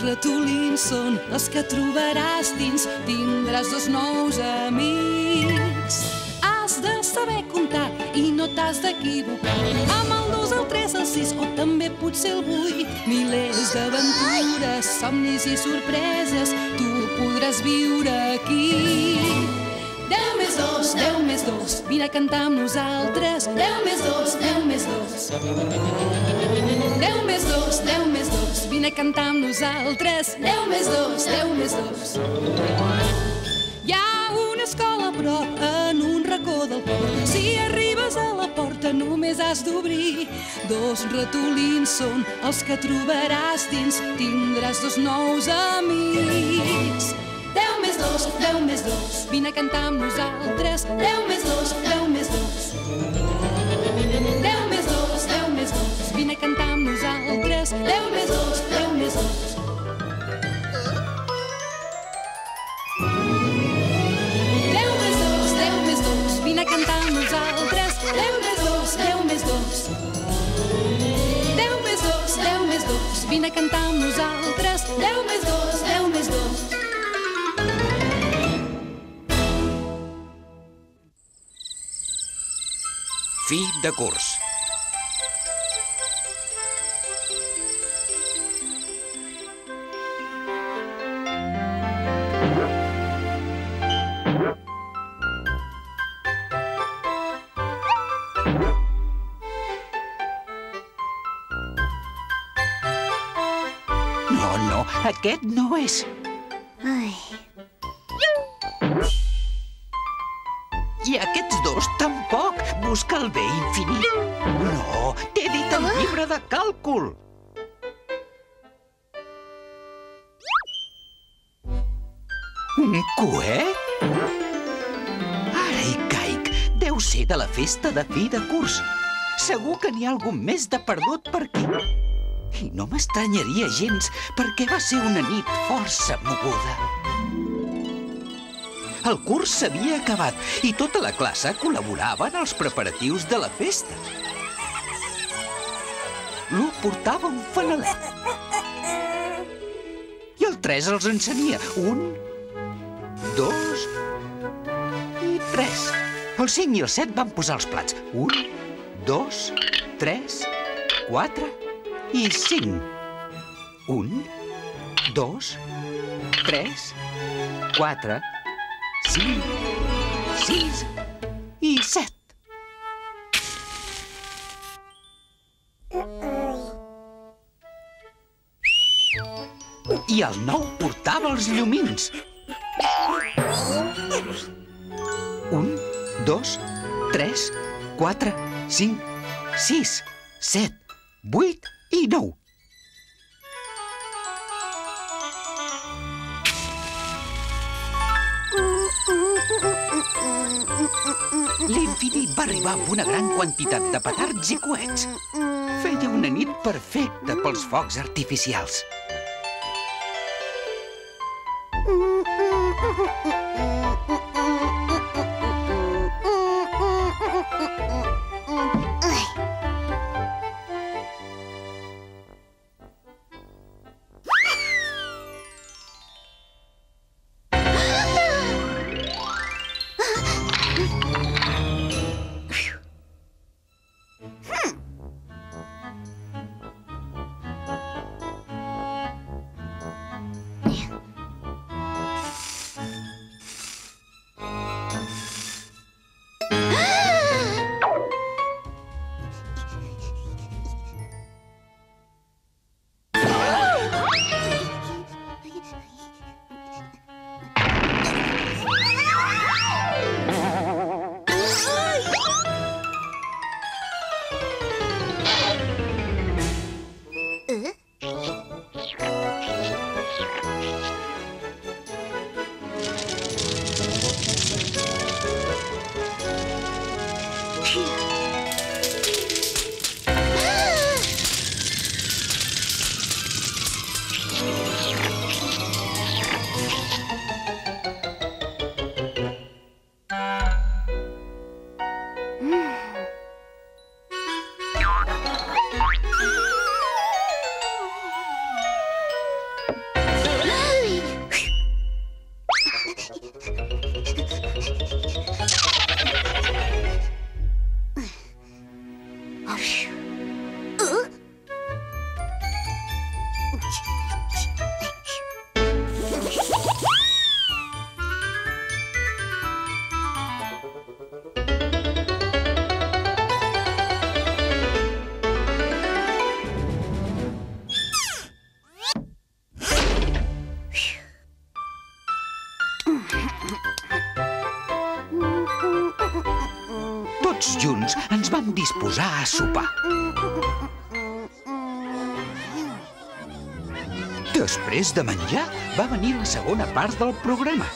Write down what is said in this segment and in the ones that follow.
ratolins són els que trobaràs dins. Tindràs 2 nous amics. Has de saber comptar i no t'has d'equivocar. Amb el 2, el 3, el 6 o també potser el 8. Milers d'aventures, somnis i sorpreses tu podràs viure aquí. 10 més 2, 10 més 2, vine a cantar amb nosaltres. 10 més 2, 10 més 2. 10 més 2, 10 més 2, vine a cantar amb nosaltres. 10 més 2, 10 més 2. Hi ha una escola a prop, en un racó del poble. Si arribes a la porta només has d'obrir. 2 ratolins són els que trobaràs dins. Tindràs 2 nous amics. 10 més 2, 10 més 2, vine a cantar amb nosaltres. 10 més 2, 10 més 2. 10 més 2, 10 més 2, vine a cantar amb nosaltres. 10 més 2, 10 més 2. 10 més 2, 10 més 2, vine a cantar amb nosaltres. 10 més 2, 10 més 2. 10 més 2, 10 més 2, vine a cantar amb nosaltres. 10 més 2, 10 més 2. Fi de curs. No, aquest no és. I aquests 2 tampoc. Busca el bé infinit. No, t'he dit el llibre de càlcul. Un coet? Ara hi caic. Deu ser de la festa de fi de curs. Segur que n'hi ha algun més de perdut per aquí. I no m'estranyaria gens, perquè va ser una nit força moguda. El curs s'havia acabat i tota la classe col·laborava en els preparatius de la festa. L'1 portava un fanalet. I el 3 els encenia. 1, 2 i 3. El 5 i el 7 van posar els plats. 1, 2, 3, 4 i 5. 1, 2, 3, 4, 5, 6 i 7. I el 9 portava els llumins. 1, 2, 3, 4, 5, 6, 7, 8 i 9. L'infinit va arribar amb una gran quantitat de petards i coets. Feia una nit perfecta pels focs artificials. Tots junts ens vam disposar a sopar. Després de menjar, va venir la segona part del programa.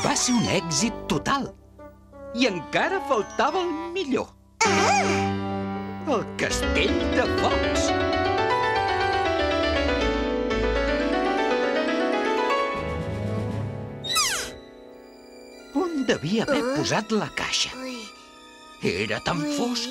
Va ser un èxit total. I encara faltava el millor. El castell de focs. On devia haver posat la caixa? Era tan fosc.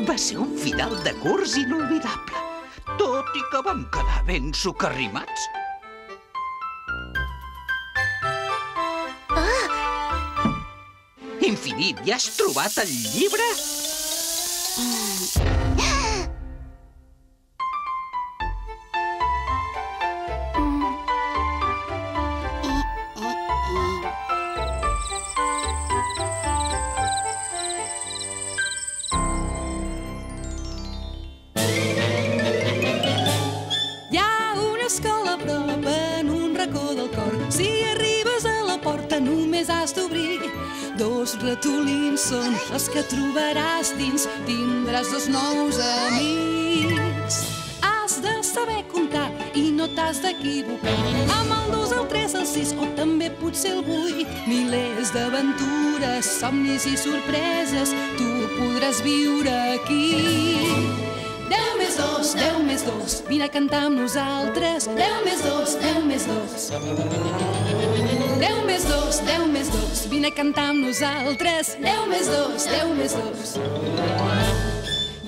Va ser un final de curs inolvidable, tot i que vam quedar ben socarrimats. Infinit, ja has trobat el llibre? Hi ha una escola a prop en un racó del cor. Si arribes a la porta només has d'obrir. Dos ratolins són els que trobaràs dins. Tindràs dos nous amics. Has de saber comptar i no t'has d'equivocar. Amb el 2, el 3, el 6 o també potser el 8. Milers d'aventures, somnis i sorpreses tu podràs viure aquí. 10 més 2, 10 més 2, vine a cantar amb nosaltres. 10 més 2, 10 més 2. 10 més 2, 10 més 2, vine a cantar amb nosaltres. 10 més 2, 10 més 2.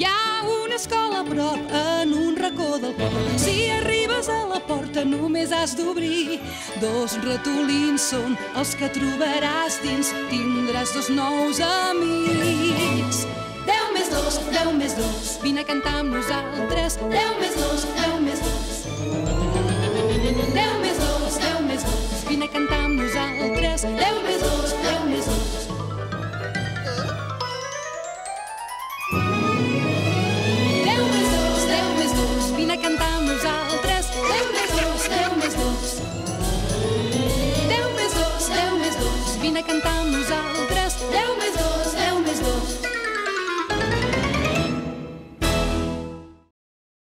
Hi ha una escola a prop en un racó del cor. Si arribes a la porta només has d'obrir. Dos ratolins són els que trobaràs dins. Tindràs dos nous amics. 10 més 2, 10 més 2, vine a cantar amb nosaltres. 10 més 2, 10 més 2. 10 més 2, 10 més 2, vine a cantar amb nosaltres. 10 més 2, 10 més 2. 10 més 2, 10 més 2, vine a cantar amb nosaltres. 10 més 2, 10 més 2. 10 més 2, 10 més 2, vine a cantar